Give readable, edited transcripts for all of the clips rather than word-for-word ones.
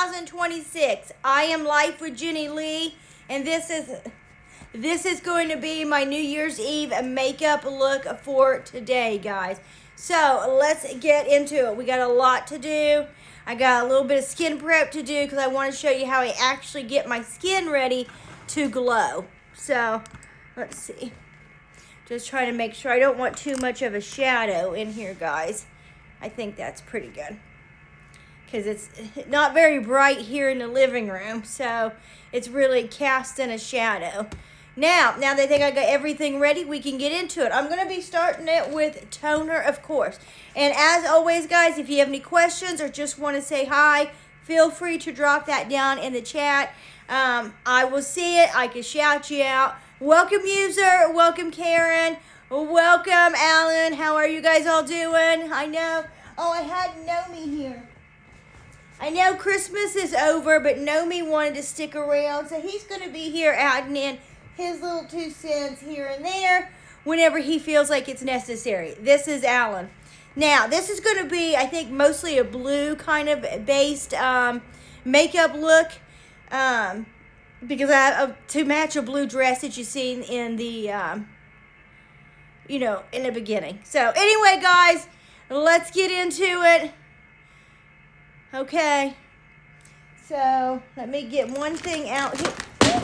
2026. I am Life with Jenny Lee, and this is going to be my New Year's Eve makeup look for today, guys. So let's get into it. We got a lot to do. I got a little bit of skin prep to do because I want to show you how I actually get my skin ready to glow. So let's see. Just trying to make sure I don't want too much of a shadow in here, guys. I think that's pretty good because it's not very bright here in the living room, so it's really casting a shadow. Now that I think I got everything ready, we can get into it. I'm going to be starting it with toner, of course. And as always, guys, if you have any questions or just want to say hi, feel free to drop that down in the chat. I will see it. I can shout you out. Welcome, user. Welcome, Karen. Welcome, Alan. How are you guys all doing? I know. Oh, I had Nomi here. I know Christmas is over, but Nomi wanted to stick around, so he's going to be here adding in his little 2 cents here and there whenever he feels like it's necessary. This is Alan. Now, this is going to be, I think, mostly a blue kind of based makeup look. Because I have to match a blue dress that you seen in the, in the beginning. So anyway, guys, let's get into it. Okay. So let me get one thing out here.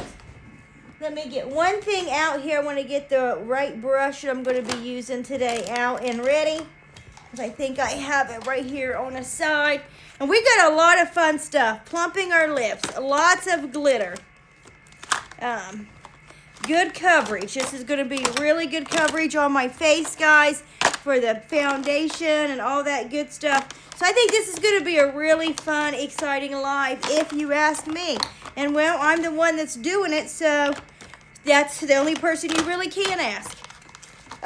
Let me get one thing out here. I want to get the right brush that I'm going to be using today out and ready. Because I think I have it right here on the side. And we got a lot of fun stuff. Plumping our lips. Lots of glitter. Good coverage. This is going to be really good coverage on my face, guys, for the foundation and all that good stuff. So I think this is going to be a really fun, exciting live, if you ask me. And well, I'm the one that's doing it, so that's the only person you really can ask.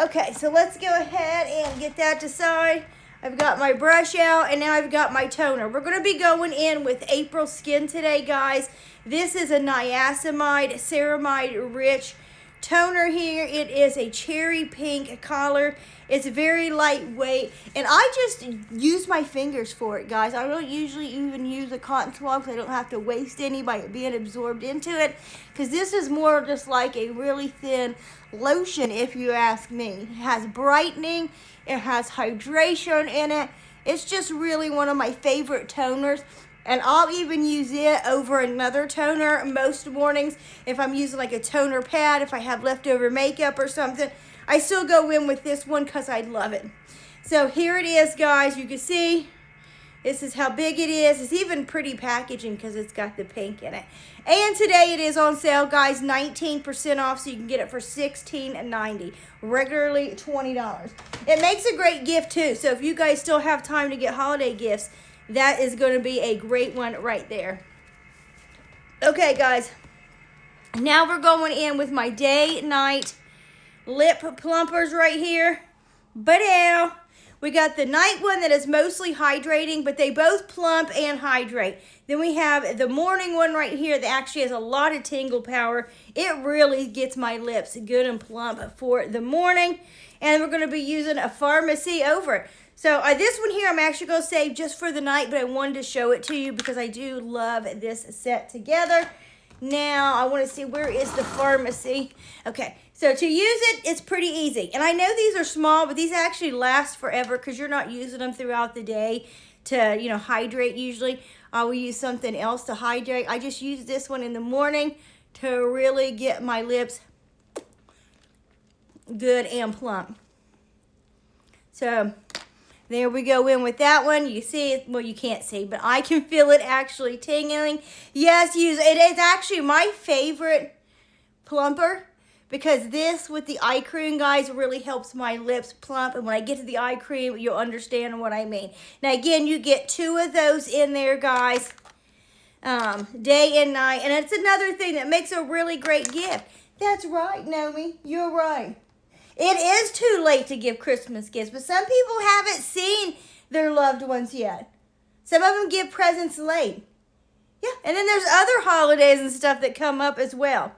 Okay, so let's go ahead and get that aside. I've got my brush out, and now I've got my toner. We're going to be going in with April Skin today, guys. This is a niacinamide, ceramide rich toner here. It is a cherry pink color. It's very lightweight, and I just use my fingers for it, guys. I don't usually even use a cotton swab because I don't have to waste any by it being absorbed into it, because this is more just like a really thin lotion, if you ask me. It has brightening. It has hydration in it. It's just really one of my favorite toners. And I'll even use it over another toner most mornings. If I'm using like a toner pad, if I have leftover makeup or something, I still go in with this one because I love it. So here it is, guys. You can see this is how big it is. It's even pretty packaging because it's got the pink in it. And today it is on sale, guys, 19% off, so you can get it for $16.90. Regularly $20. It makes a great gift too. So if you guys still have time to get holiday gifts, that is going to be a great one right there. Okay, guys. Now we're going in with my day-night lip plumpers right here. But now we got the night one that is mostly hydrating, but they both plump and hydrate. Then we have the morning one right here that actually has a lot of tingle power. It really gets my lips good and plump for the morning. And we're going to be using a Pharmacy over it. So this one here I'm actually going to save just for the night, but I wanted to show it to you because I do love this set together. Now, I want to see, where is the Pharmacy? Okay, so to use it, it's pretty easy. And I know these are small, but these actually last forever because you're not using them throughout the day to, hydrate usually. I will use something else to hydrate. I just use this one in the morning to really get my lips good and plump. So there we go in with that one. You see it, well, you can't see, but I can feel it actually tingling. Yes, use it. It's actually my favorite plumper because this with the eye cream, guys, really helps my lips plump. And when I get to the eye cream, you'll understand what I mean. Now, again, you get 2 of those in there, guys, day and night. And it's another thing that makes a really great gift. That's right, Nomi. You're right. It is too late to give Christmas gifts, but some people haven't seen their loved ones yet. Some of them give presents late. Yeah, and then there's other holidays and stuff that come up as well.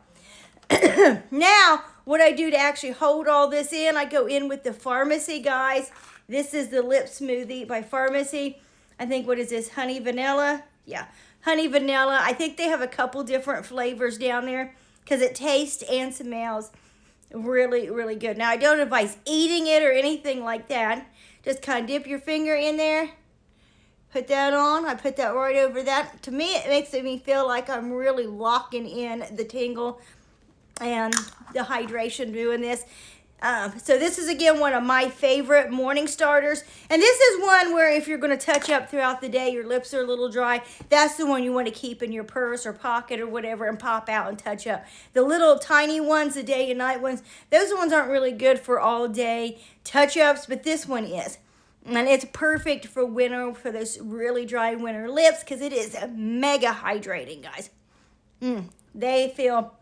Now, what I do to actually hold all this in, I go in with the Pharmacy, guys. This is the Lip Smoothie by Pharmacy. I think, what is this, honey vanilla? Yeah, honey vanilla. I think they have a couple different flavors down there because it tastes and smells really, really good. Now, I don't advise eating it or anything like that. Just kind of dip your finger in there. Put that on. I put that right over that. To me, it makes me feel like I'm really locking in the tingle and the hydration doing this. So this is, again, one of my favorite morning starters. And this is one where if you're going to touch up throughout the day, your lips are a little dry, that's the one you want to keep in your purse or pocket or whatever and pop out and touch up. The little tiny ones, the day and night ones, those ones aren't really good for all day touch-ups, but this one is. And it's perfect for winter, for those really dry winter lips, because it is mega hydrating, guys. They feel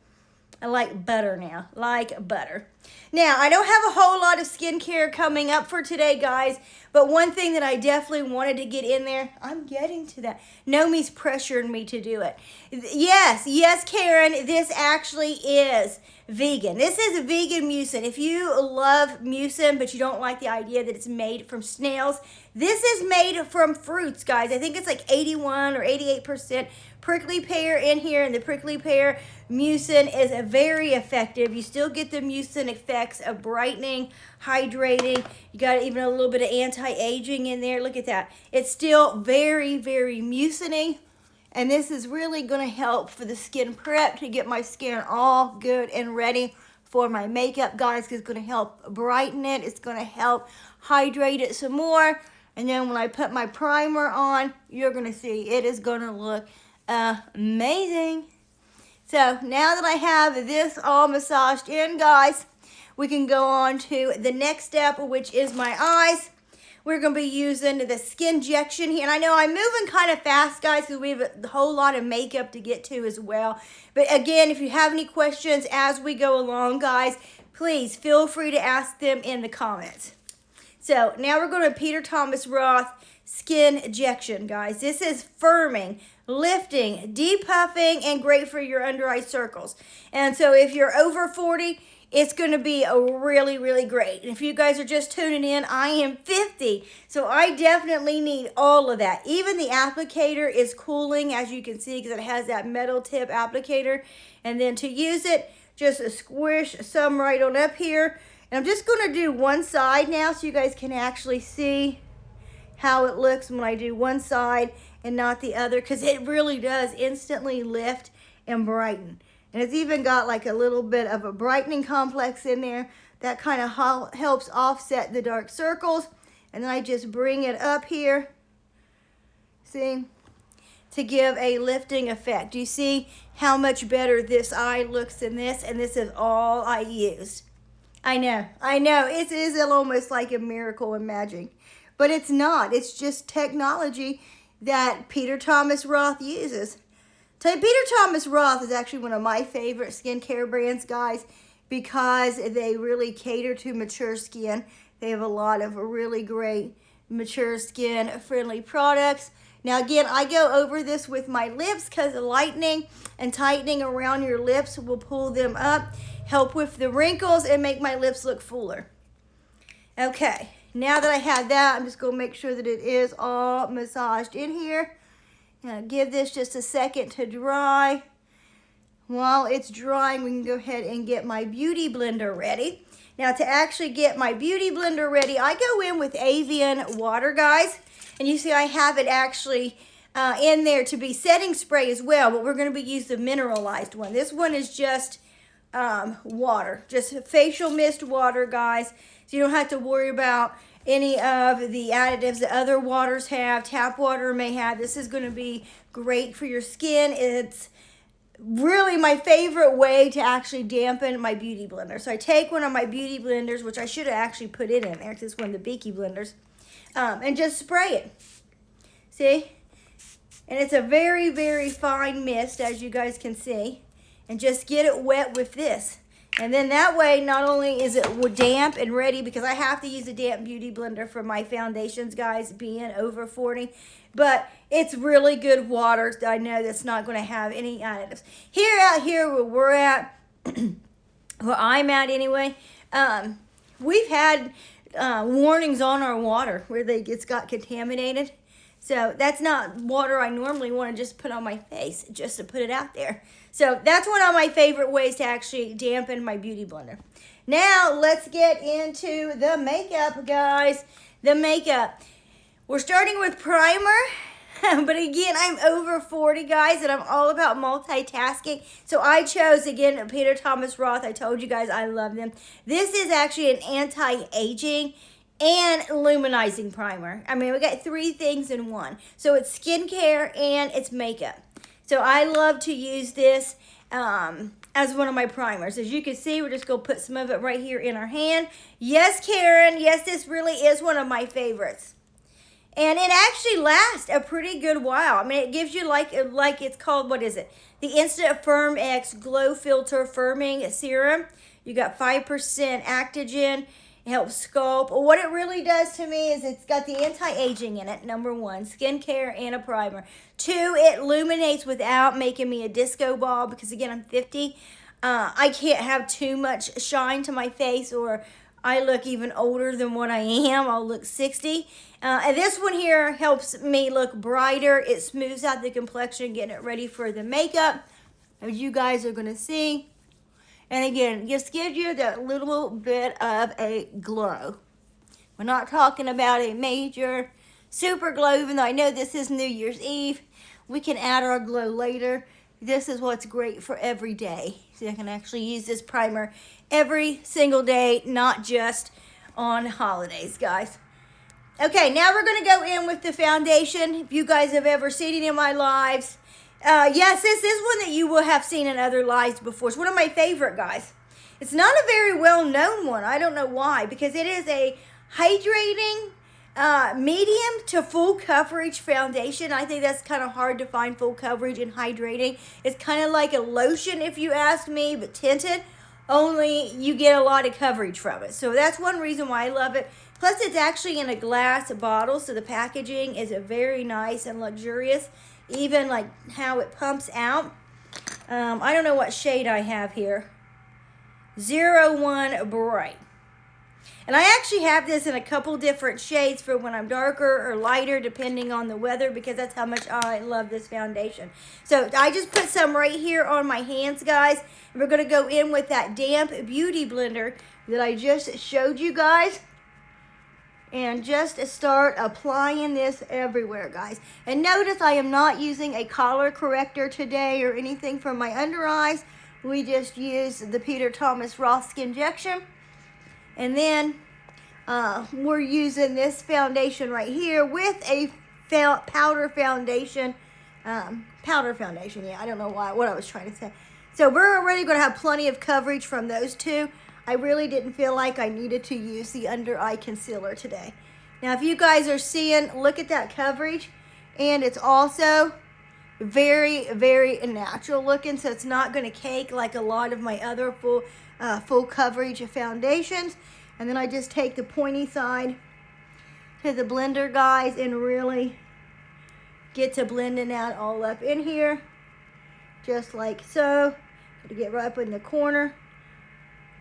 like butter now, like butter. Now, I don't have a whole lot of skincare coming up for today, guys, but one thing that I definitely wanted to get in there, I'm getting to that. Nomi's pressuring me to do it. Yes, Karen, this actually is vegan. This is vegan mucin. If you love mucin, but you don't like the idea that it's made from snails, this is made from fruits, guys. I think it's like 81 or 88% prickly pear in here, and the prickly pear mucin is very effective. You still get the mucin effects of brightening, hydrating. You got even a little bit of anti-aging in there. Look at that. It's still very, very mucin-y. And this is really going to help for the skin prep to get my skin all good and ready for my makeup, guys. It's going to help brighten it. It's going to help hydrate it some more. And then when I put my primer on, you're going to see it is going to look amazing. So now that I have this all massaged in, guys, we can go on to the next step, which is my eyes. We're going to be using the Skinjection here. And I know I'm moving kind of fast, guys, because we have a whole lot of makeup to get to as well. But again, if you have any questions as we go along, guys, please feel free to ask them in the comments. So now we're going to Peter Thomas Roth Skinjection, guys. This is firming, lifting, depuffing, and great for your under eye circles. And so if you're over 40, it's going to be a really, really great. And if you guys are just tuning in, I am 50, so I definitely need all of that. Even the applicator is cooling, as you can see, because it has that metal tip applicator. And then to use it, just squish some right on up here. And I'm just going to do one side now so you guys can actually see how it looks when I do one side and not the other, because it really does instantly lift and brighten. And it's even got like a little bit of a brightening complex in there that kind of helps offset the dark circles. And then I just bring it up here, see, to give a lifting effect. You see how much better this eye looks than this? And this is all I used. I know, it is almost like a miracle and magic. But it's not. It's just technology that Peter Thomas Roth uses. Peter Thomas Roth is actually one of my favorite skincare brands, guys, because they really cater to mature skin. They have a lot of really great mature skin friendly products. Now again, I go over this with my lips because the lightening and tightening around your lips will pull them up, help with the wrinkles, and make my lips look fuller. Okay, now that I have that, I'm just going to make sure that it is all massaged in here. Now give this just a second to dry. While it's drying, we can go ahead and get my beauty blender ready. Now to actually get my beauty blender ready, I go in with Avian water, guys. And you see I have it actually in there to be setting spray as well, but we're going to be using the mineralized one. This one is just water, just facial mist water, guys. So you don't have to worry about any of the additives that other waters have, tap water may have. This is going to be great for your skin. It's really my favorite way to actually dampen my beauty blender. So I take one of my beauty blenders, which I should have actually put it in there because it's one of the Beaky blenders, and just spray it. See? And it's a very, very fine mist, as you guys can see. And just get it wet with this. And then that way, not only is it damp and ready, because I have to use a damp beauty blender for my foundations, guys, being over 40, but it's really good water. I know that's not going to have any additives. Out here where we're at, where I'm at anyway, we've had warnings on our water where it's got contaminated. So that's not water I normally want to just put on my face, just to put it out there. So that's one of my favorite ways to actually dampen my beauty blender. Now let's get into the makeup, guys. The makeup. We're starting with primer. But again, I'm over 40, guys, and I'm all about multitasking. So I chose, again, Peter Thomas Roth. I told you guys I love them. This is actually an anti-aging and luminizing primer. I mean, we got 3 things in one. So it's skincare and it's makeup. So I love to use this as one of my primers. As you can see, we're just going to put some of it right here in our hand. Yes, Karen. Yes, this really is one of my favorites. And it actually lasts a pretty good while. I mean, it gives you like it's called, what is it? The Instant Firm X Glow Filter Firming Serum. You got 5% Actigen. It helps sculpt. What it really does to me is it's got the anti-aging in it, number 1. Skincare and a primer. 2, it illuminates without making me a disco ball because, again, I'm 50. I can't have too much shine to my face or I look even older than what I am. I'll look 60. And this one here helps me look brighter. It smooths out the complexion, getting it ready for the makeup, as you guys are going to see. And again, just gives you that little bit of a glow. We're not talking about a major super glow, even though I know this is New Year's Eve. We can add our glow later. This is what's great for every day. So I can actually use this primer every single day, not just on holidays, guys. Okay, now we're going to go in with the foundation. If you guys have ever seen it in my lives, yes, this is one that you will have seen in other lives before. It's one of my favorite, guys. It's not a very well-known one. I don't know why, because it is a hydrating medium to full coverage foundation. I think that's kind of hard to find, full coverage and hydrating. It's kind of like a lotion, if you ask me, but tinted. Only you get a lot of coverage from it. So that's one reason why I love it. Plus, it's actually in a glass bottle, so the packaging is very nice and luxurious. Even like how it pumps out. I don't know what shade I have here. 01 Bright. And I actually have this in a couple different shades for when I'm darker or lighter, depending on the weather, because that's how much I love this foundation. So I just put some right here on my hands, guys. And we're going to go in with that damp beauty blender that I just showed you guys. And just start applying this everywhere, guys. And notice I am not using a color corrector today or anything for my under eyes. We just use the Peter Thomas Roth Skin Injection. And then we're using this foundation right here with a powder foundation. Yeah, I don't know what I was trying to say. So we're already going to have plenty of coverage from those two. I really didn't feel like I needed to use the under eye concealer today. Now, if you guys are seeing, look at that coverage. And it's also very, very natural looking. So it's not going to cake like a lot of my other full coverage foundations. And then I just take the pointy side to the blender, guys, and really get to blending out all up in here. Just like so. To get right up in the corner.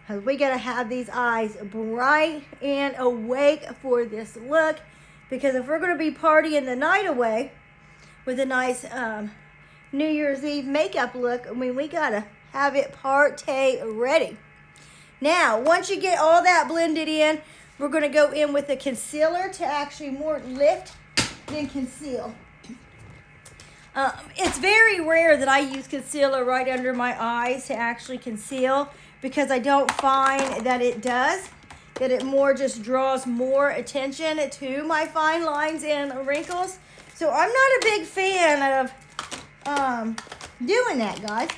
Because we got to have these eyes bright and awake for this look. Because if we're going to be partying the night away with a nice New Year's Eve makeup look, I mean, we got to have it party ready. Now, once you get all that blended in, we're going to go in with a concealer to actually more lift than conceal. It's very rare that I use concealer right under my eyes to actually conceal, because I don't find that it does, that it more just draws more attention to my fine lines and wrinkles. So I'm not a big fan of doing that, guys.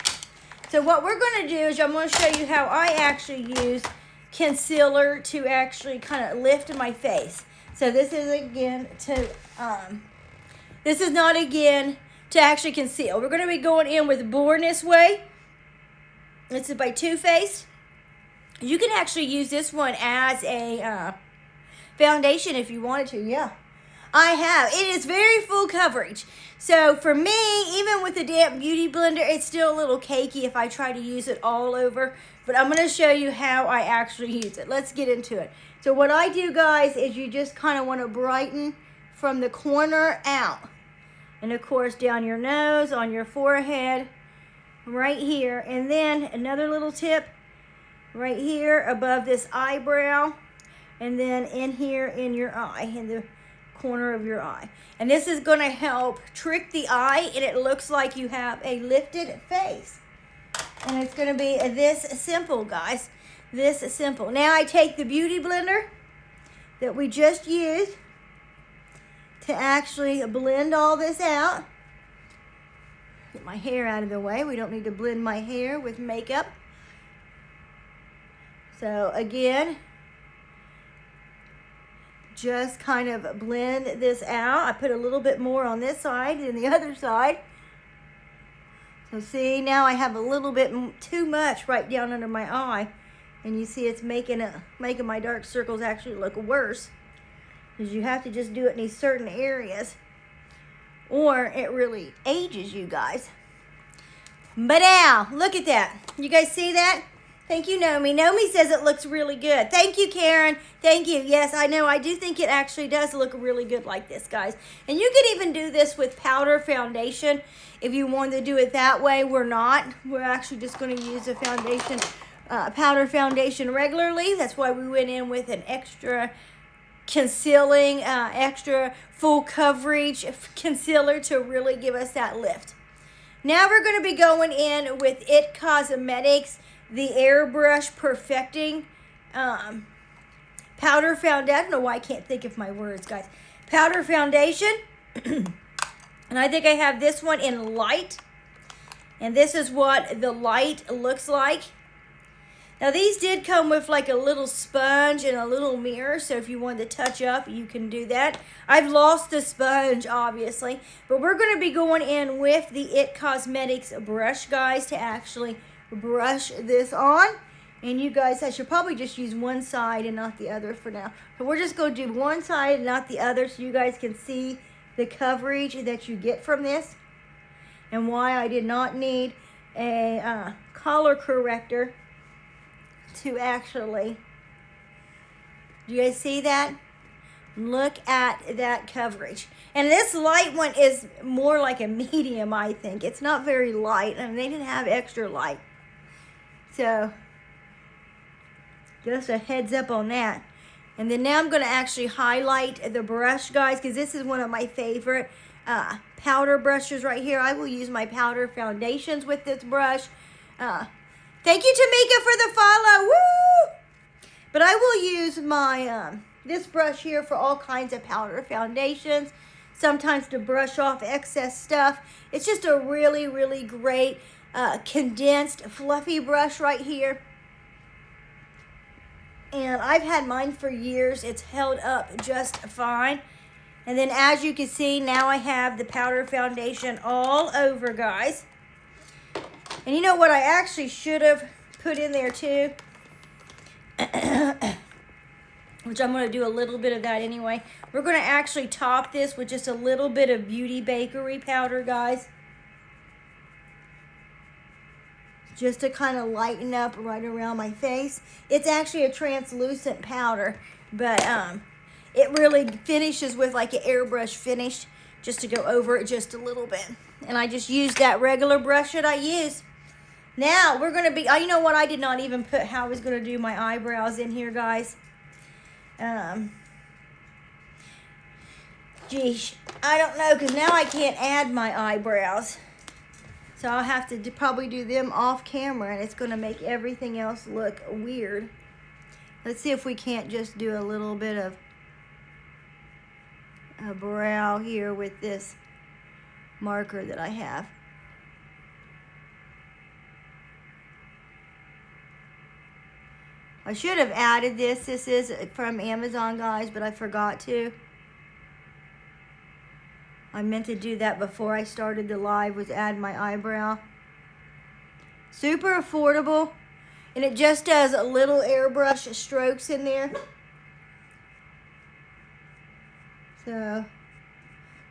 So what we're going to do is I'm going to show you how I actually use concealer to actually kind of lift my face. So this is again to, this is not again to actually conceal. We're going to be going in with Born This Way. This is by Too Faced. You can actually use this one as a foundation if you wanted to. Yeah, I have. It is very full coverage. So for me, even with the damp beauty blender, it's still a little cakey if I try to use it all over. But I'm going to show you how I actually use it. Let's get into it. So what I do, guys, is you just kind of want to brighten from the corner out. And of course down your nose, on your forehead, right here. And then another little tip right here above this eyebrow. And then in here in your eye, in the corner of your eye. And this is going to help trick the eye, and it looks like you have a lifted face. And it's going to be this simple, guys. This simple. Now I take the beauty blender that we just used to actually blend all this out. Get my hair out of the way. We don't need to blend my hair with makeup. So again, just kind of blend this out. I put a little bit more on this side than the other side. So see, now I have a little bit too much right down under my eye. And you see it's making my dark circles actually look worse. Because you have to just do it in these certain areas, or it really ages you guys. But now, look at that. You guys see that? Thank you, Nomi. Nomi says it looks really good. Thank you, Karen. Thank you. Yes, I know. I do think it actually does look really good like this, guys. And you can even do this with powder foundation if you want to do it that way. We're not. We're actually just going to use a foundation, powder foundation regularly. That's why we went in with an extra concealing, extra full coverage concealer to really give us that lift. Now we're going to be going in with It Cosmetics, the Airbrush Perfecting powder foundation. I don't know why I can't think of my words, guys. Powder foundation. And I think I have this one in light. And this is what the light looks like. Now these did come with like a little sponge and a little mirror, so if you want to touch up, you can do that. I've lost the sponge, obviously, but we're going to be going in with the It Cosmetics brush, guys, to actually brush this on. And you guys, I should probably just use one side and not the other for now. So we're just going to do one side and not the other so you guys can see the coverage that you get from this and why I did not need a color corrector to actually, do you guys see that? Look at that coverage. And this light one is more like a medium, I think. It's not very light, and they didn't have extra light. So, just a heads up on that. And then now I'm going to actually highlight the brush, guys, because this is one of my favorite powder brushes right here. I will use my powder foundations with this brush. Thank you, Tamika, for the follow. Woo! But I will use my this brush here for all kinds of powder foundations. Sometimes to brush off excess stuff. It's just a really, really great condensed, fluffy brush right here. And I've had mine for years. It's held up just fine. And then as you can see, now I have the powder foundation all over, guys. And you know what I actually should have put in there too? Which I'm going to do a little bit of that anyway. We're going to actually top this with just a little bit of Beauty Bakery powder, guys. Just to kind of lighten up right around my face. It's actually a translucent powder, but it really finishes with like an airbrush finish, just to go over it just a little bit. And I just used that regular brush that I use. Now we're going to be, you know what, I did not even put how I was going to do my eyebrows in here, guys. Geesh, I don't know, because now I can't add my eyebrows. So I'll have to probably do them off camera, and it's going to make everything else look weird. Let's see if we can't just do a little bit of a brow here with this marker that I have. I should have added this. This is from Amazon, guys, but I forgot to. I meant to do that before I started the live, was add my eyebrow. Super affordable. And it just does a little airbrush strokes in there. So,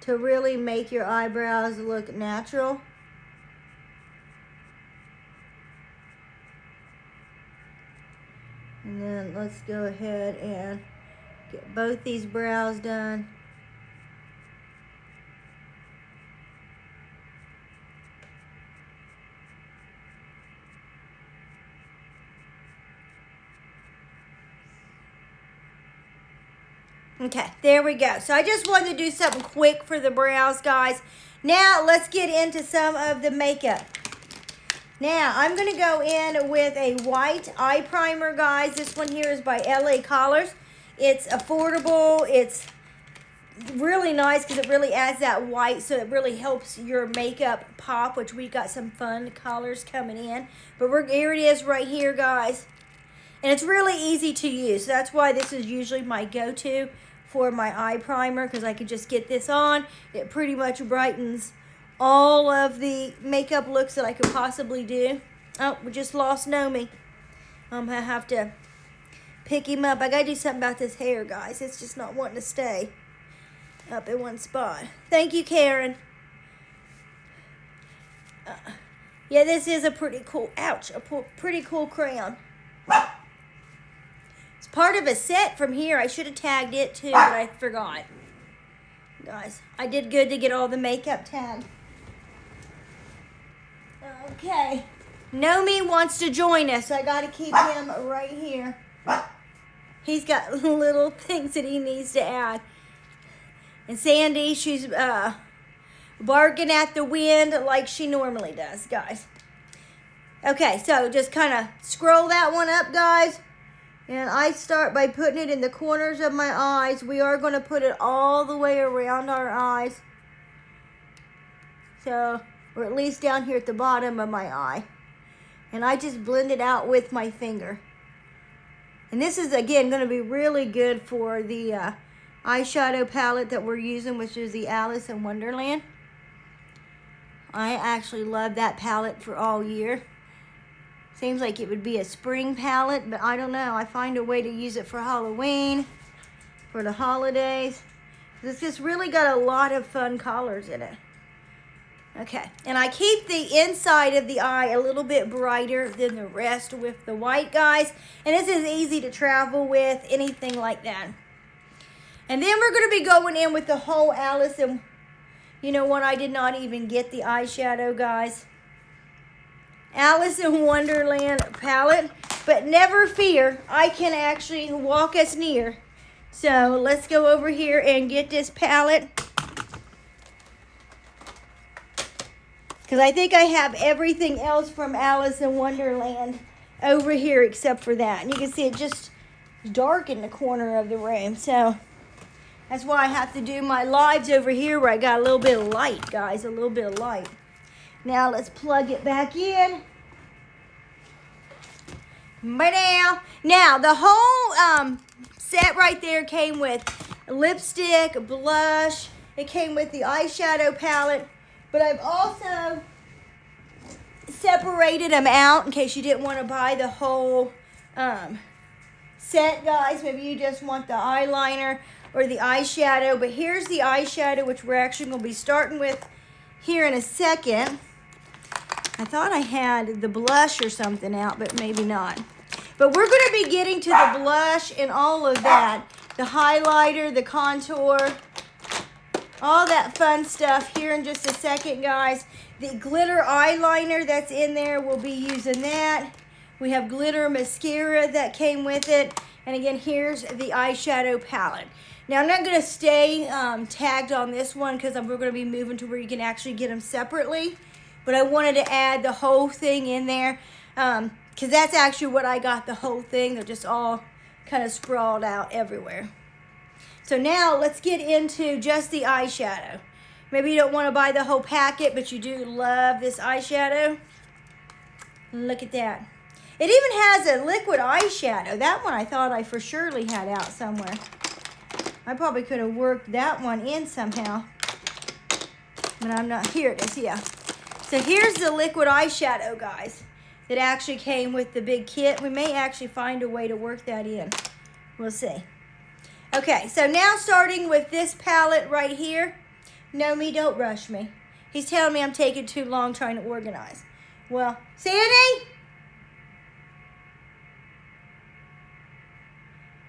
to really make your eyebrows look natural. And then let's go ahead and get both these brows done. Okay, there we go. So I just wanted to do something quick for the brows, guys. Now, let's get into some of the makeup. Now, I'm going to go in with a white eye primer, guys. This one here is by LA Colors. It's affordable. It's really nice because it really adds that white, so it really helps your makeup pop, which we got some fun colors coming in. But here it is right here, guys. And it's really easy to use. That's why this is usually my go-to for my eye primer, because I could just get this on. It pretty much brightens all of the makeup looks that I could possibly do. Oh, we just lost Nomi. I'm going to have to pick him up. I got to do something about this hair, guys. It's just not wanting to stay up in one spot. Thank you, Karen. Yeah, this is a pretty cool, ouch, a pretty cool crayon. It's part of a set from here. I should have tagged it too, but I forgot. Guys, I did good to get all the makeup tagged. Okay. Nomi wants to join us, so I got to keep him right here. He's got little things that he needs to add. And Sandy, she's barking at the wind like she normally does, guys. Okay, so just kind of scroll that one up, guys. And I start by putting it in the corners of my eyes. We are going to put it all the way around our eyes. So, or at least down here at the bottom of my eye. And I just blend it out with my finger. And this is, again, going to be really good for the eyeshadow palette that we're using, which is the Alice in Wonderland. I actually love that palette for all year. Seems like it would be a spring palette, but I don't know. I find a way to use it for Halloween, for the holidays. It's just really got a lot of fun colors in it. Okay, and I keep the inside of the eye a little bit brighter than the rest with the white, guys. And this is easy to travel with, anything like that. And then we're going to be going in with the whole Alice in, you know what, I did not even get the eyeshadow, guys. Alice in Wonderland palette, but never fear, I can actually walk us near. So let's go over here and get this palette, because I think I have everything else from Alice in Wonderland over here except for that. And you can see it just dark in the corner of the room, so that's why I have to do my lives over here where I got a little bit of light, guys, a little bit of light. Now let's plug it back in. Now the whole set right there came with lipstick, blush. It came with the eyeshadow palette. But I've also separated them out in case you didn't want to buy the whole set, guys. Maybe you just want the eyeliner or the eyeshadow. But here's the eyeshadow, which we're actually going to be starting with here in a second. I thought I had the blush or something out, but maybe not. But we're going to be getting to the blush and all of that. The highlighter, the contour, all that fun stuff here in just a second, guys. The glitter eyeliner that's in there, we'll be using that. We have glitter mascara that came with it. And again, here's the eyeshadow palette. Now, I'm not going to stay tagged on this one because we're going to be moving to where you can actually get them separately. But I wanted to add the whole thing in there because that's actually what I got, the whole thing. They're just all kind of sprawled out everywhere. So now let's get into just the eyeshadow. Maybe you don't want to buy the whole packet, but you do love this eyeshadow. Look at that. It even has a liquid eyeshadow. That one I thought I for surely had out somewhere. I probably could have worked that one in somehow. But I'm not. Here it is, yeah. So here's the liquid eyeshadow, guys. It actually came with the big kit. We may actually find a way to work that in. We'll see. Okay, so now starting with this palette right here. Nomi, don't rush me. He's telling me I'm taking too long trying to organize. Well, Sandy?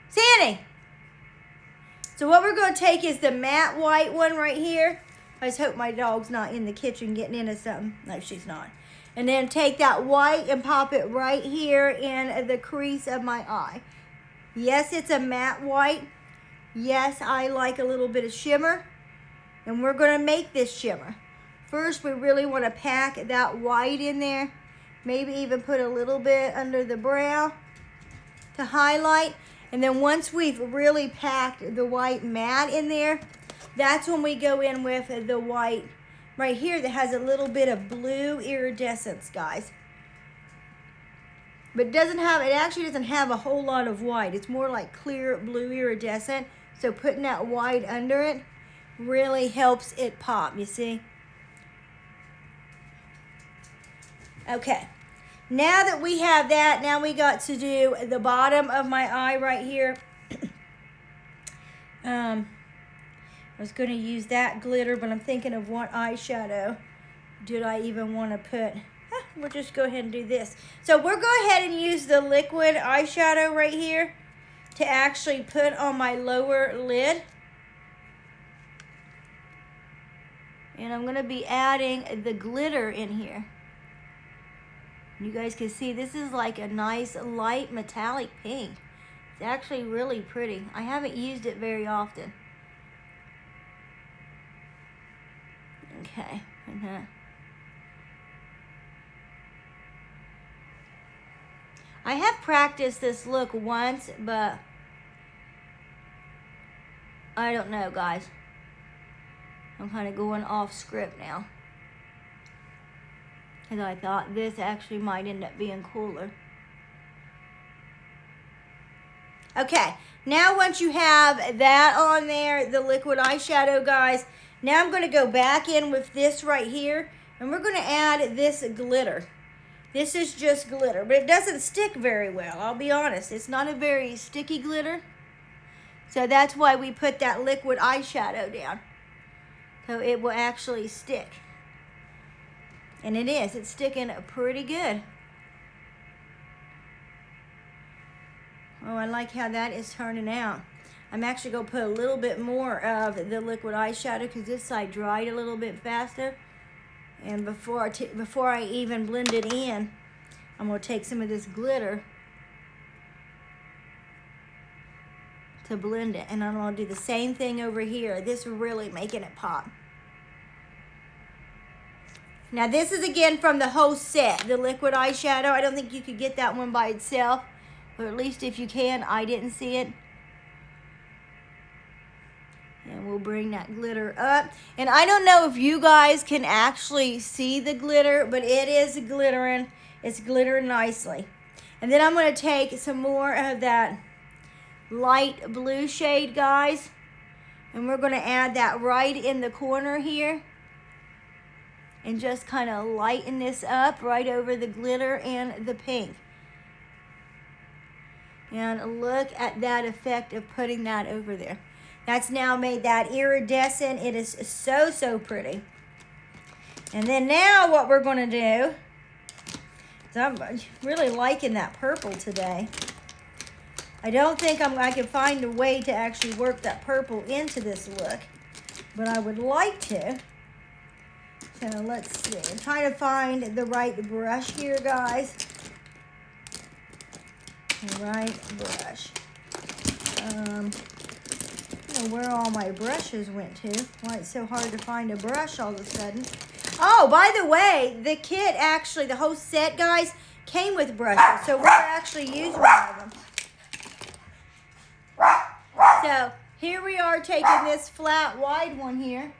Sandy! So what we're going to take is the matte white one right here. I just hope my dog's not in the kitchen getting into something. No, she's not. And then take that white and pop it right here in the crease of my eye. Yes, it's a matte white. Yes, I like a little bit of shimmer, and we're going to make this shimmer. First, we really want to pack that white in there. Maybe even put a little bit under the brow to highlight. And then once we've really packed the white matte in there, that's when we go in with the white right here that has a little bit of blue iridescence, guys. But it actually doesn't have a whole lot of white. It's more like clear blue iridescent. So putting that white under it really helps it pop, you see? Okay. Now that we have that, now we got to do the bottom of my eye right here. I was going to use that glitter, but I'm thinking of what eyeshadow did I even want to put. We'll just go ahead and do this. So we'll go ahead and use the liquid eyeshadow right here to actually put on my lower lid. And I'm going to be adding the glitter in here. You guys can see this is like a nice light metallic pink. It's actually really pretty. I haven't used it very often. Okay. I have practiced this look once, but I don't know, guys. I'm kind of going off script now, because I thought this actually might end up being cooler. Okay, now once you have that on there, the liquid eyeshadow, guys, now I'm going to go back in with this right here, and we're going to add this glitter. This is just glitter, but it doesn't stick very well, I'll be honest. It's not a very sticky glitter, so that's why we put that liquid eyeshadow down, so it will actually stick. And it is. It's sticking pretty good. Oh, I like how that is turning out. I'm actually going to put a little bit more of the liquid eyeshadow because this side dried a little bit faster. And before I even blend it in, I'm going to take some of this glitter to blend it. And I'm going to do the same thing over here. This is really making it pop. Now this is again from the whole set, the liquid eyeshadow. I don't think you could get that one by itself, or at least if you can, I didn't see it. And we'll bring that glitter up. And I don't know if you guys can actually see the glitter, but it is glittering. It's glittering nicely. And then I'm going to take some more of that light blue shade, guys. And we're going to add that right in the corner here. And just kind of lighten this up right over the glitter and the pink. And look at that effect of putting that over there. That's now made that iridescent. It is so, so pretty. And then now what we're going to do is I'm really liking that purple today. I don't think I can find a way to actually work that purple into this look, but I would like to. So let's see. I'm trying to find the right brush here, guys. The right brush. I don't know where all my brushes went to. Why it's so hard to find a brush all of a sudden. Oh, by the way, the kit actually, the whole set, guys, came with brushes. So we'll actually use one of them. So here we are taking this flat, wide one here.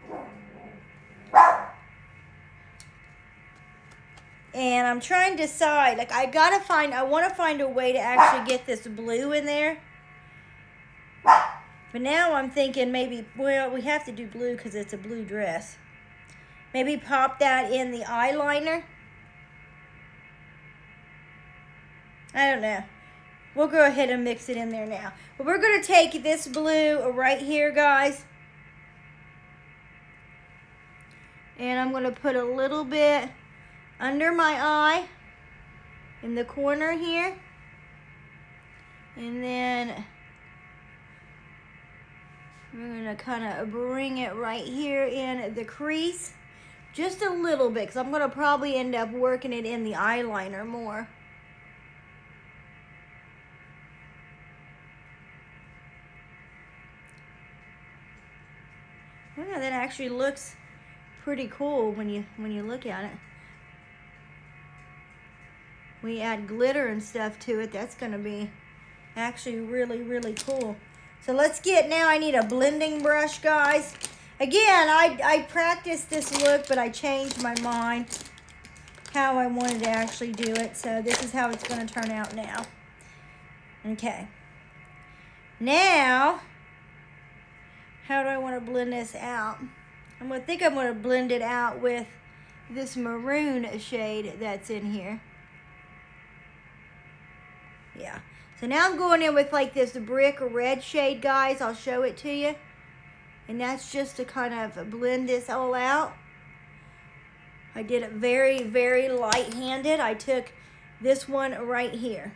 And I'm trying to decide, like I want to find a way to actually get this blue in there. But now I'm thinking maybe, well, we have to do blue because it's a blue dress. Maybe pop that in the eyeliner. I don't know. We'll go ahead and mix it in there now. But we're going to take this blue right here, guys. And I'm going to put a little bit under my eye in the corner here. And then we're going to kind of bring it right here in the crease. Just a little bit, because I'm going to probably end up working it in the eyeliner more. that actually looks pretty cool when you look at it. We add glitter and stuff to it. That's going to be actually really, really cool. So let's get, now I need a blending brush, guys. Again, I practiced this look, but I changed my mind how I wanted to actually do it. So this is how it's going to turn out now. Okay. Now, how do I want to blend this out? I'm going to blend it out with this maroon shade that's in here. Yeah. So now I'm going in with like this brick red shade, guys. I'll show it to you. And that's just to kind of blend this all out. I did it very, very light-handed. I took this one right here.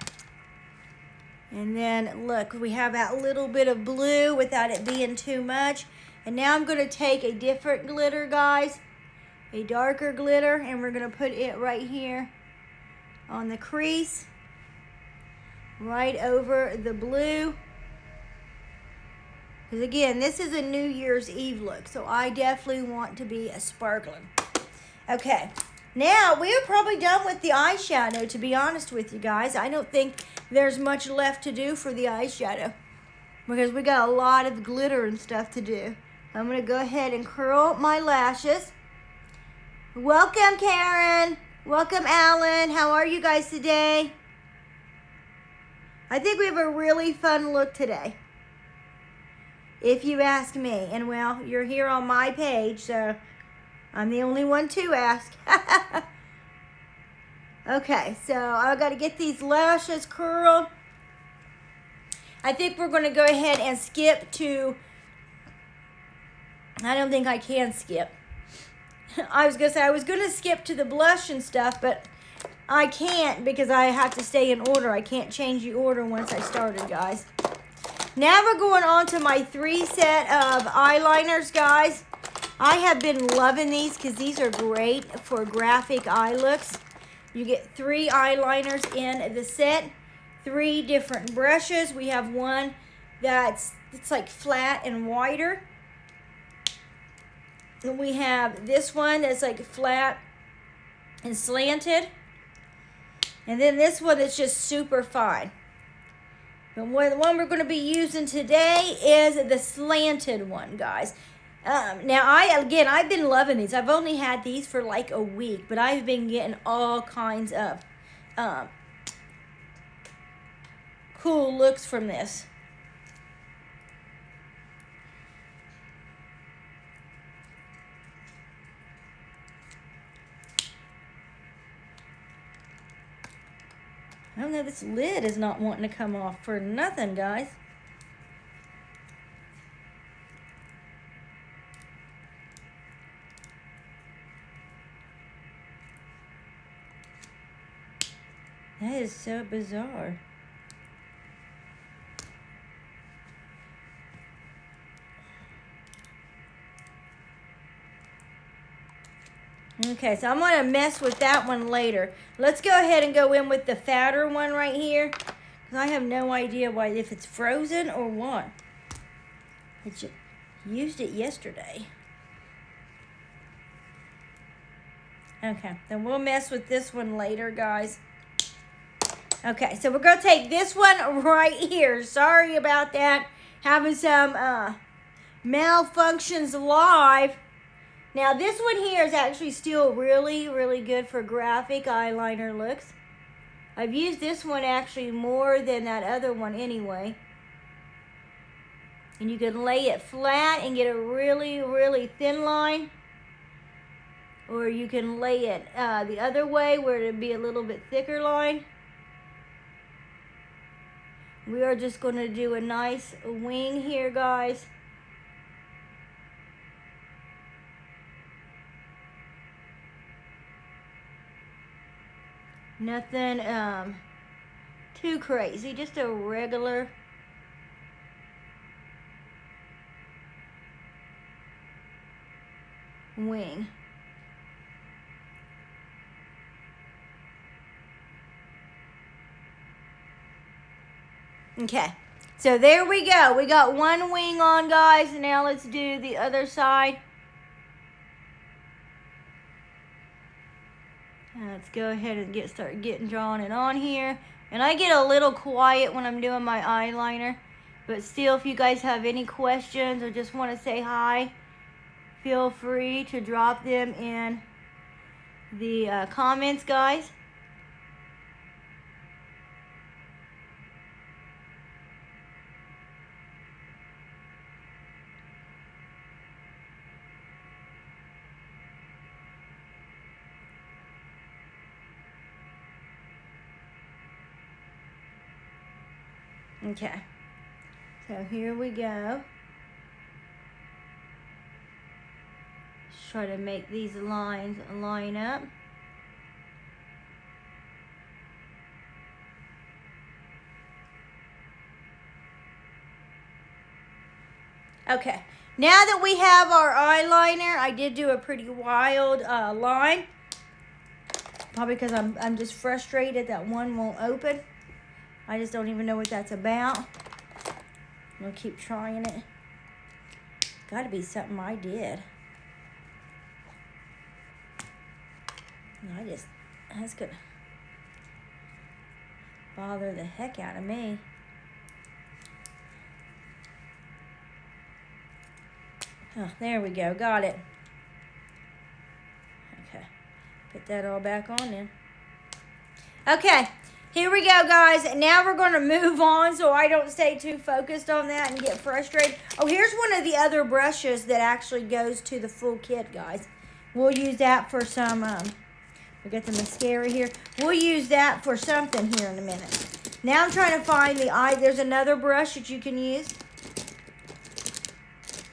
And then, look, we have that little bit of blue without it being too much. And now I'm going to take a different glitter, guys. A darker glitter. And we're going to put it right here on the crease. Right over the blue. Because again, this is a New Year's Eve look, so I definitely want to be a sparkling. Okay, now we are probably done with the eyeshadow, to be honest with you guys. I don't think there's much left to do for the eyeshadow because we got a lot of glitter and stuff to do. I'm going to go ahead and curl my lashes. Welcome, Karen. Welcome, Alan. How are you guys today? I think we have a really fun look today, if you ask me. And well, you're here on my page, so I'm the only one to ask. Okay, so I've got to get these lashes curled. I think we're going to go ahead and skip to, I don't think I can skip. I was going to say I was going to skip to the blush and stuff, but I can't because I have to stay in order. I can't change the order once I started, guys. Now we're going on to my 3 set of eyeliners, guys. I have been loving these because these are great for graphic eye looks. You get 3 eyeliners in the set, 3 different brushes. We have one it's like flat and wider. And we have this one that's like flat and slanted. And then this one is just super fine. The one we're going to be using today is the slanted one, guys. Now, I've been loving these. I've only had these for like a week, but I've been getting all kinds of cool looks from this. I don't know, this lid is not wanting to come off for nothing, guys. That is so bizarre. Okay, so I'm going to mess with that one later. Let's go ahead and go in with the fatter one right here. Because I have no idea if it's frozen or what. I just used it yesterday. Okay, then we'll mess with this one later, guys. Okay, so we're going to take this one right here. Sorry about that. Having some malfunctions live. Now, this one here is actually still really, really good for graphic eyeliner looks. I've used this one actually more than that other one anyway. And you can lay it flat and get a really, really thin line. Or you can lay it the other way where it'd be a little bit thicker line. We are just going to do a nice wing here, guys. Nothing too crazy, just a regular wing. Okay, so there we go. We got one wing on, guys. Now let's do the other side. Let's go ahead and start getting drawing it on here. And I get a little quiet when I'm doing my eyeliner. But still, if you guys have any questions or just want to say hi, feel free to drop them in the comments, guys. Okay, so here we go. Just try to make these lines line up. Okay, now that we have our eyeliner, I did do a pretty wild line. Probably because I'm just frustrated that one won't open. I just don't even know what that's about. I'm gonna keep trying it. Gotta be something I did. That's gonna bother the heck out of me. Oh, there we go, got it. Okay, put that all back on then. Okay. Here we go, guys. Now we're going to move on so I don't stay too focused on that and get frustrated. Oh, here's one of the other brushes that actually goes to the full kit, guys. We'll use that for some, we got the mascara here. We'll use that for something here in a minute. Now I'm trying to find the eye. There's another brush that you can use.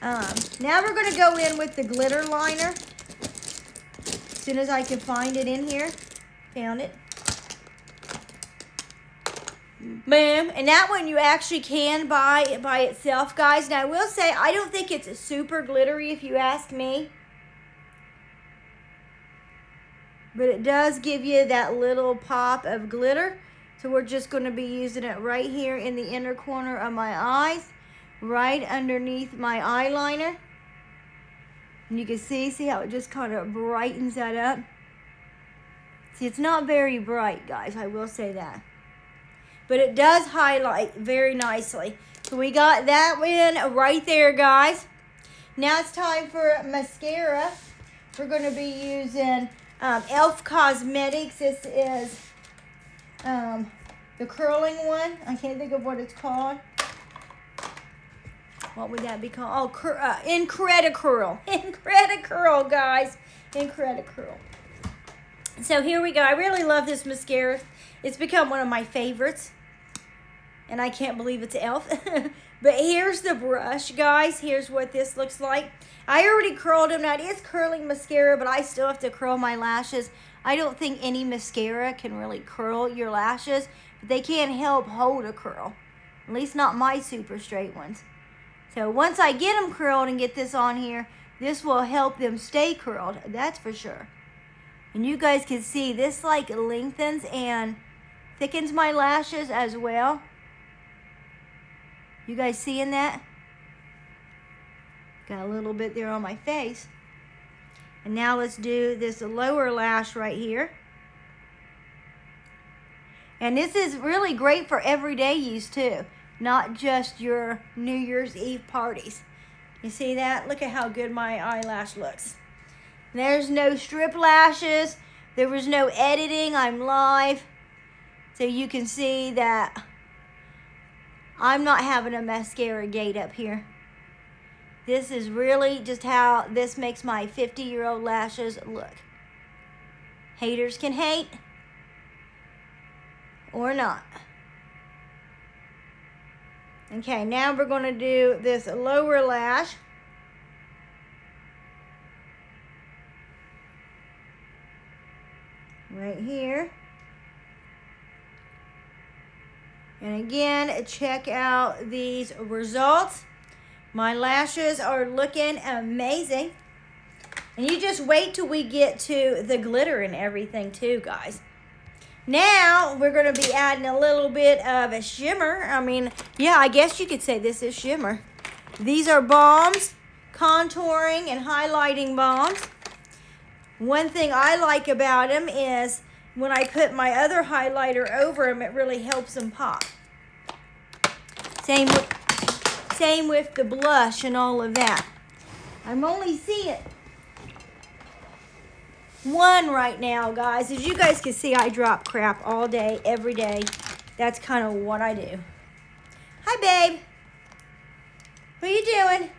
Now we're going to go in with the glitter liner. As soon as I can find it in here. Found it. Boom. And that one you actually can buy it by itself, guys. Now, I will say, I don't think it's super glittery if you ask me. But it does give you that little pop of glitter. So we're just going to be using it right here in the inner corner of my eyes. Right underneath my eyeliner. And you can see how it just kind of brightens that up. See, it's not very bright, guys. I will say that. But it does highlight very nicely. So we got that in right there, guys. Now it's time for mascara. We're going to be using e.l.f. Cosmetics. This is the curling one. I can't think of what it's called. What would that be called? Oh, Incredi-Curl. Incredi-Curl, guys. Incredi-Curl. So here we go. I really love this mascara. It's become one of my favorites. And I can't believe it's e.l.f. But here's the brush, guys. Here's what this looks like. I already curled them. Now, it is curling mascara, but I still have to curl my lashes. I don't think any mascara can really curl your lashes. But they can't help hold a curl. At least not my super straight ones. So once I get them curled and get this on here, this will help them stay curled. That's for sure. And you guys can see this like lengthens and thickens my lashes as well. You guys seeing that? Got a little bit there on my face. And now let's do this lower lash right here. And this is really great for everyday use too. Not just your New Year's Eve parties. You see that? Look at how good my eyelash looks. There's no strip lashes. There was no editing. I'm live. So you can see that I'm not having a mascara gate up here. This is really just how this makes my 50-year-old lashes look. Haters can hate or not. Okay, now we're going to do this lower lash. Right here. And again, check out these results. My lashes are looking amazing. And you just wait till we get to the glitter and everything too, guys. Now, we're going to be adding a little bit of a shimmer. I mean, yeah, I guess you could say this is shimmer. These are balms, contouring and highlighting balms. One thing I like about them is when I put my other highlighter over them, it really helps them pop. Same with the blush and all of that. I'm only seeing one right now, guys. As you guys can see, I drop crap all day, every day. That's kind of what I do. Hi, babe. What are you doing?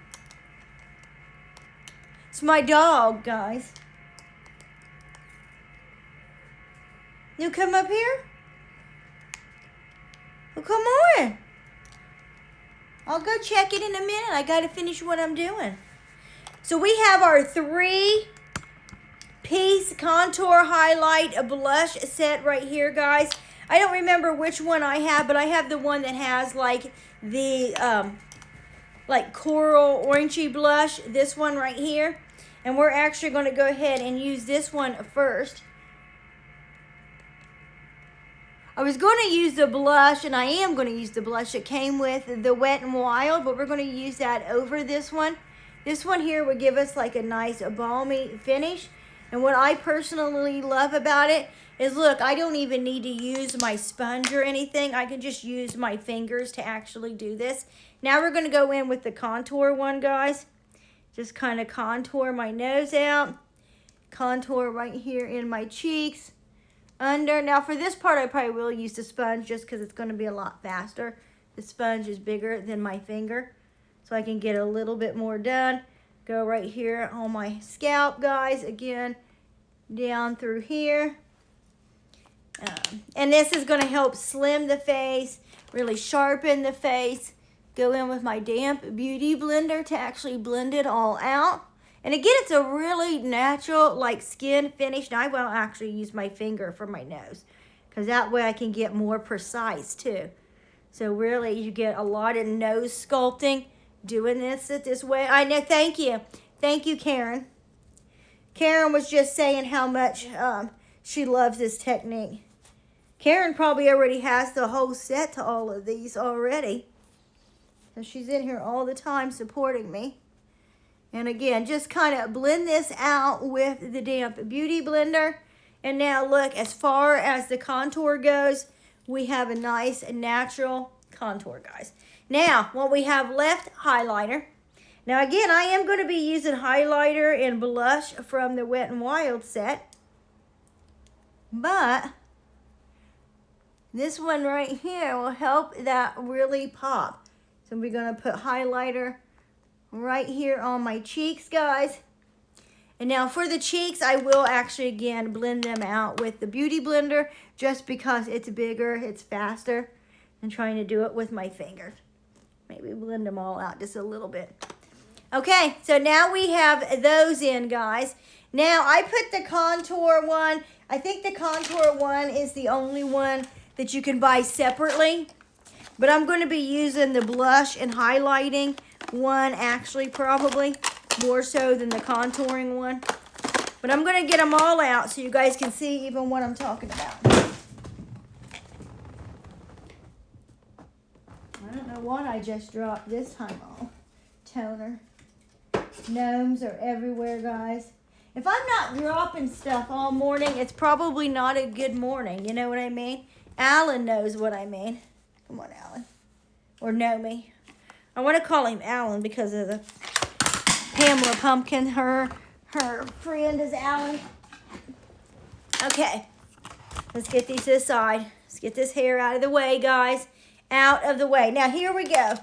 It's my dog, guys. You come up here? Well, come on. I'll go check it in a minute. I got to finish what I'm doing. So we have our 3-piece contour highlight blush set right here, guys. I don't remember which one I have, but I have the one that has like the like coral orangey blush. This one right here. And we're actually going to go ahead and use this one first. I was going to use the blush, and I am going to use the blush that came with the Wet n Wild, but we're going to use that over this one. This one here would give us like a nice balmy finish. And what I personally love about it is, look, I don't even need to use my sponge or anything. I can just use my fingers to actually do this. Now we're going to go in with the contour one, guys. Just kind of contour my nose out. Contour right here in my cheeks. Under. Now for this part, I probably will use the sponge just because it's going to be a lot faster. The sponge is bigger than my finger, so I can get a little bit more done. Go right here on my scalp, guys. Again, down through here. And this is going to help slim the face, really sharpen the face. Go in with my damp beauty blender to actually blend it all out. And again, it's a really natural, like, skin finish. Now, I will actually use my finger for my nose, because that way I can get more precise, too. So, really, you get a lot of nose sculpting doing this way. I know, thank you. Thank you, Karen. Karen was just saying how much she loves this technique. Karen probably already has the whole set to all of these already. So, she's in here all the time supporting me. And again, just kind of blend this out with the damp beauty blender. And now look, as far as the contour goes, we have a nice natural contour, guys. Now, what we have left, highlighter. Now again, I am going to be using highlighter and blush from the Wet n Wild set. But this one right here will help that really pop. So we're going to put highlighter right here on my cheeks, guys. And now for the cheeks, I will actually again blend them out with the beauty blender, just because it's bigger, it's faster than trying to do it with my fingers. Maybe blend them all out just a little bit. Okay, so now we have those in, guys. Now I put the contour one. I think the contour one is the only one that you can buy separately, but I'm going to be using the blush and highlighting one, actually, probably more so than the contouring one. But I'm going to get them all out so you guys can see even what I'm talking about. I don't know what I just dropped this time on. Toner. Gnomes are everywhere, guys. If I'm not dropping stuff all morning, it's probably not a good morning. You know what I mean? Alan knows what I mean. Come on, Alan. Or know me. I want to call him Alan because of the Pamela Pumpkin. Her friend is Alan. Okay. Let's get these to the side. Let's get this hair out of the way, guys. Out of the way. Now, here we go.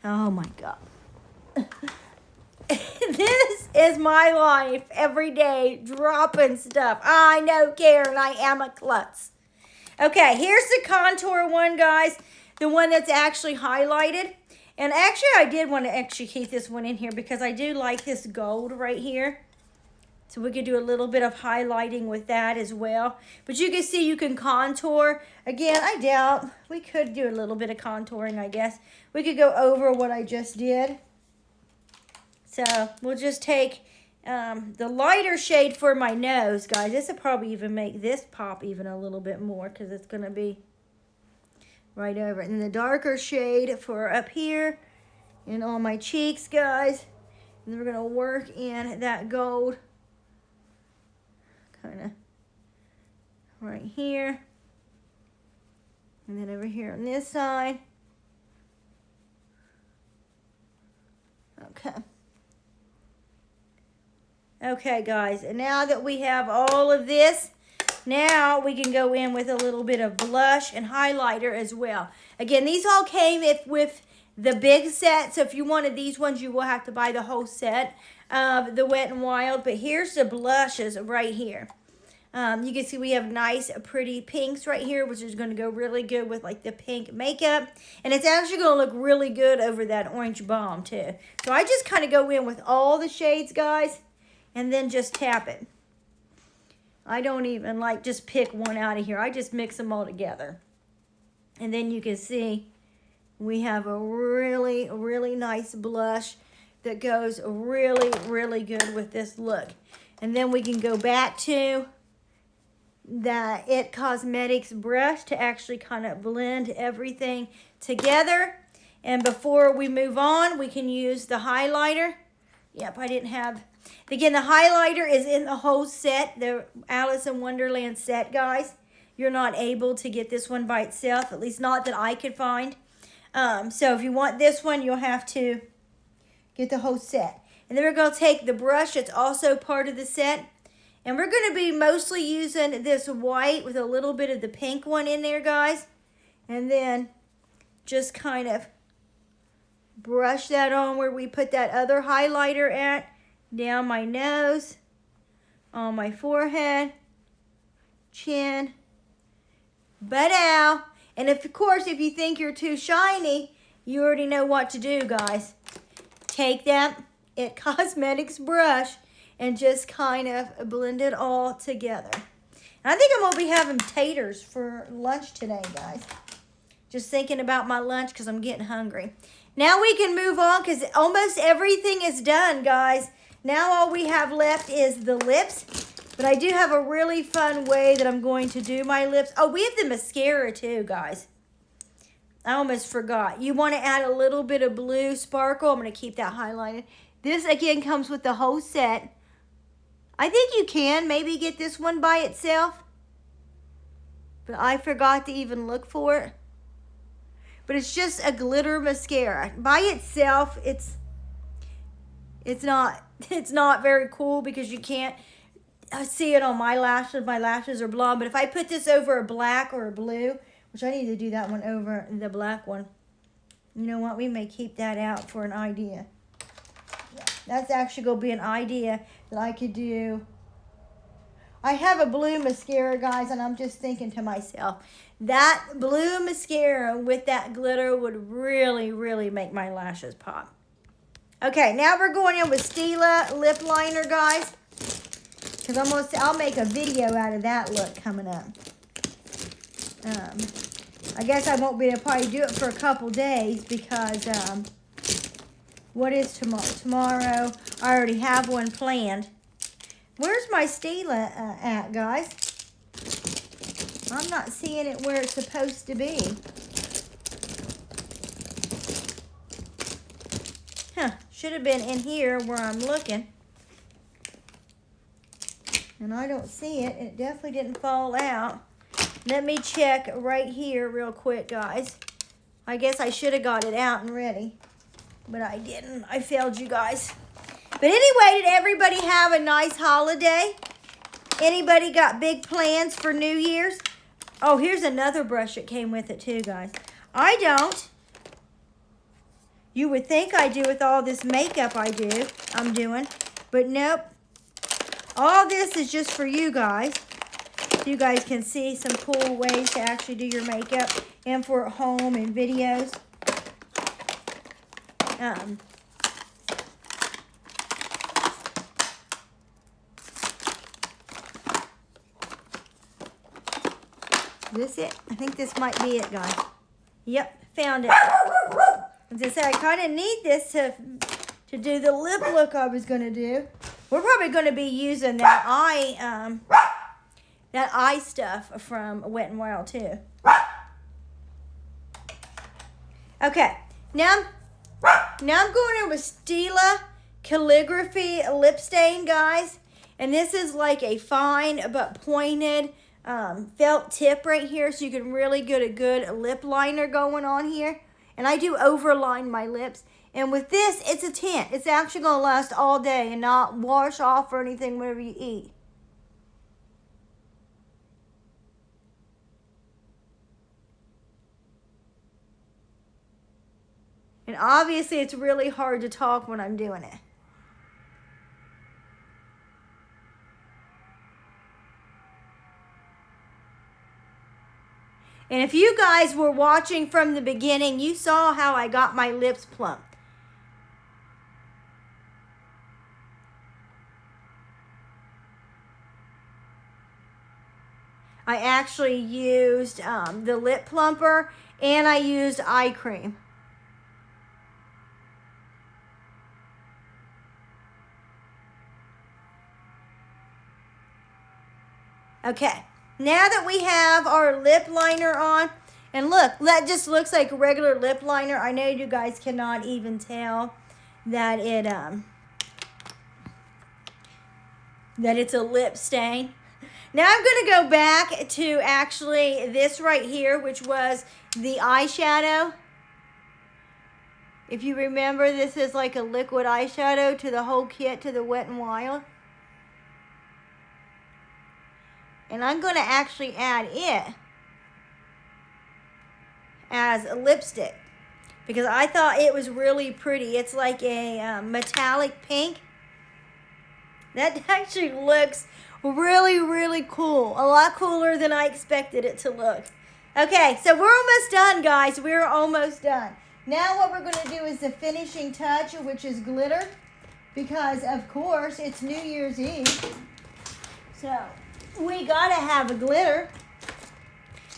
Oh, my God. This is my life every day, dropping stuff. I know, Karen, I am a klutz. Okay, here's the contour one, guys. The one that's actually highlighted. And actually, I did want to actually keep this one in here because I do like this gold right here. So we could do a little bit of highlighting with that as well. But you can see you can contour. Again, I doubt we could do a little bit of contouring, I guess. We could go over what I just did. So we'll just take the lighter shade for my nose, guys. This will probably even make this pop even a little bit more because it's going to be right over it. And the darker shade for up here and on my cheeks, guys. And then we're going to work in that gold right here. And then over here on this side. Okay. Okay, guys, and now that we have all of this, now we can go in with a little bit of blush and highlighter as well. Again, these all came with the big set, so if you wanted these ones, you will have to buy the whole set of the Wet n Wild. But here's the blushes right here. You can see we have nice, pretty pinks right here, which is going to go really good with like the pink makeup. And it's actually going to look really good over that orange balm too. So I just kind of go in with all the shades, guys, and then just tap it. I don't even like just pick one out of here. I just mix them all together. And then you can see we have a really, really nice blush that goes really, really good with this look. And then we can go back to the It Cosmetics brush to actually kind of blend everything together. And before we move on, we can use the highlighter. Yep, I didn't have... Again, the highlighter is in the whole set, the Alice in Wonderland set, guys. You're not able to get this one by itself, at least not that I could find. So if you want this one, you'll have to get the whole set. And then we're going to take the brush that's also part of the set. And we're going to be mostly using this white with a little bit of the pink one in there, guys. And then just kind of brush that on where we put that other highlighter at. Down my nose, on my forehead, chin, butt-ow. And of course, if you think you're too shiny, you already know what to do, guys. Take that It Cosmetics brush and just kind of blend it all together. And I think I'm going to be having taters for lunch today, guys. Just thinking about my lunch because I'm getting hungry. Now we can move on because almost everything is done, guys. Now all we have left is the lips. But I do have a really fun way that I'm going to do my lips. Oh, we have the mascara too, guys. I almost forgot. You want to add a little bit of blue sparkle. I'm going to keep that highlighted. This, again, comes with the whole set. I think you can maybe get this one by itself. But I forgot to even look for it. But it's just a glitter mascara. By itself, it's not very cool because you can't see it on my lashes. My lashes are blonde. But if I put this over a black or a blue, which I need to do that one over the black one. You know what? We may keep that out for an idea. Yeah, that's actually going to be an idea that I could do. I have a blue mascara, guys, and I'm just thinking to myself, that blue mascara with that glitter would really, really make my lashes pop. Okay, now we're going in with Stila lip liner, guys. Because I'll make a video out of that look coming up. I guess I won't be able to probably do it for a couple days because, what is tomorrow? Tomorrow, I already have one planned. Where's my Stila at, guys? I'm not seeing it where it's supposed to be. Huh, should have been in here where I'm looking. And I don't see it. It definitely didn't fall out. Let me check right here real quick, guys. I guess I should have got it out and ready. But I didn't. I failed you guys. But anyway, did everybody have a nice holiday? Anybody got big plans for New Year's? Oh, here's another brush that came with it too, guys. I don't. You would think I do with all this makeup I'm doing. But nope. All this is just for you guys. So you guys can see some cool ways to actually do your makeup and for at home and videos. This it? I think this might be it, guys. Yep, found it. As I said, I kind of need this to do the lip look I was going to do. We're probably going to be using that eye stuff from Wet n Wild too. Okay, now I'm going in with Stila Calligraphy lip stain, guys. And this is like a fine but pointed felt tip right here, so you can really get a good lip liner going on here. And I do overline my lips. And with this, it's a tint. It's actually going to last all day and not wash off or anything whenever you eat. And obviously, it's really hard to talk when I'm doing it. And if you guys were watching from the beginning, you saw how I got my lips plump. I actually used the lip plumper and I used eye cream. Okay, now that we have our lip liner on, and look, that just looks like a regular lip liner. I know you guys cannot even tell that it's a lip stain. Now I'm going to go back to actually this right here, which was the eyeshadow. If you remember, this is like a liquid eyeshadow to the whole kit, to the Wet n Wild. And I'm going to actually add it as a lipstick because I thought it was really pretty. It's like a metallic pink. That actually looks really, really cool. A lot cooler than I expected it to look. Okay, so we're almost done, guys. We're almost done. Now what we're going to do is the finishing touch, which is glitter. Because, of course, it's New Year's Eve. So we got to have a glitter.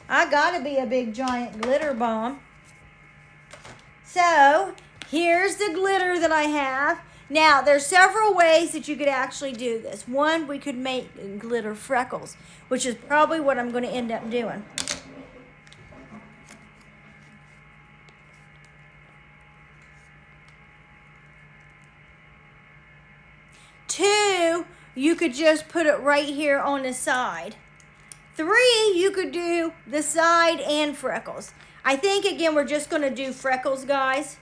I got to be a big, giant glitter bomb. So here's the glitter that I have. Now, there's several ways that you could actually do this. One, we could make glitter freckles, which is probably what I'm going to end up doing. Two, you could just put it right here on the side. Three, you could do the side and freckles. I think, again, we're just going to do freckles, guys.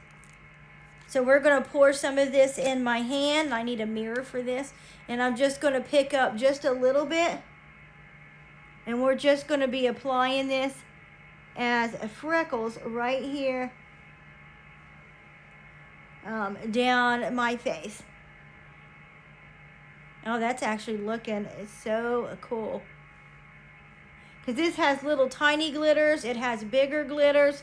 So we're going to pour some of this in my hand. I need a mirror for this. And I'm just going to pick up just a little bit. And we're just going to be applying this as freckles right here down my face. Oh, that's actually looking so cool. Because this has little tiny glitters. It has bigger glitters.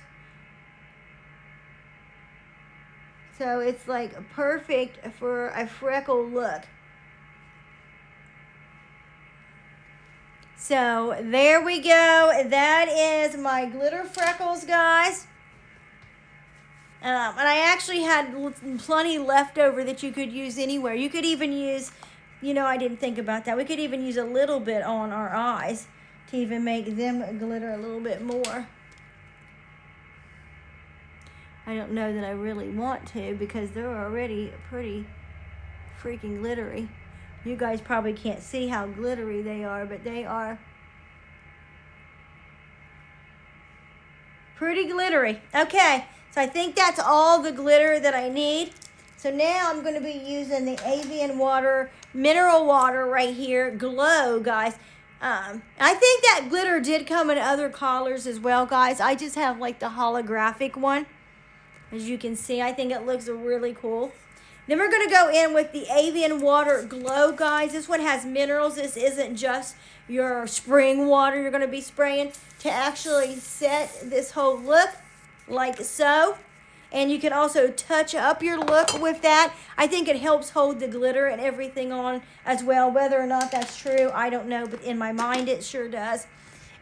So it's like perfect for a freckle look. So there we go. That is my glitter freckles, guys. And I actually had plenty left over that you could use anywhere. You could even use, you know, I didn't think about that. We could even use a little bit on our eyes to even make them glitter a little bit more. I don't know that I really want to because they're already pretty freaking glittery. You guys probably can't see how glittery they are, but they are pretty glittery. Okay, so I think that's all the glitter that I need. So now I'm going to be using the Avian Water, mineral water right here, Glow, guys. I think that glitter did come in other colors as well, guys. I just have like the holographic one. As you can see, I think it looks really cool. Then we're going to go in with the Avian Water Glow, guys. This one has minerals. This isn't just your spring water you're going to be spraying to actually set this whole look like so. And you can also touch up your look with that. I think it helps hold the glitter and everything on as well. Whether or not that's true, I don't know. But in my mind, it sure does.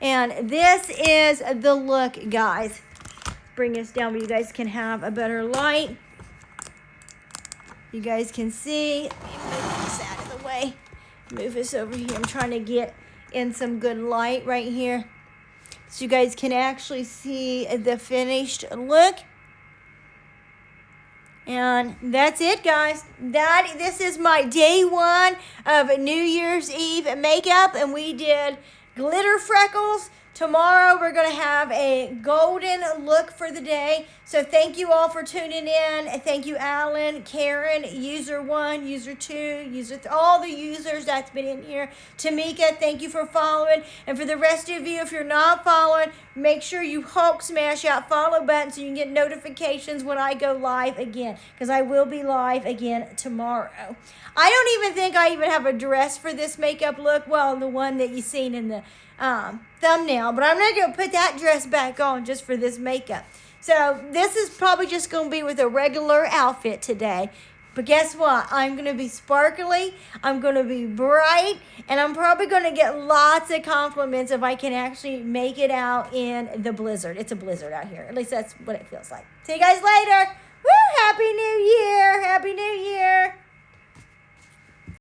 And this is the look, guys. Bring this down where you guys can have a better light. You guys can see. Let me move this out of the way. Move this over here. I'm trying to get in some good light right here. So you guys can actually see the finished look. And that's it, guys. This is my day one of New Year's Eve makeup. And we did glitter freckles. Tomorrow we're going to have a golden look for the day. So thank you all for tuning in. Thank you, Alan, Karen, user 1, user 2, user all the users that's been in here. Tamika, thank you for following. And for the rest of you, if you're not following, make sure you Hulk smash that follow button so you can get notifications when I go live again, because I will be live again tomorrow. I don't even think I even have a dress for this makeup look. Well, the one that you seen in the thumbnail, but I'm not going to put that dress back on just for this makeup. So this is probably just going to be with a regular outfit today. But guess what? I'm going to be sparkly, I'm going to be bright, and I'm probably going to get lots of compliments if I can actually make it out in the blizzard. It's a blizzard out here. At least that's what it feels like. See you guys later. Woo! Happy New Year!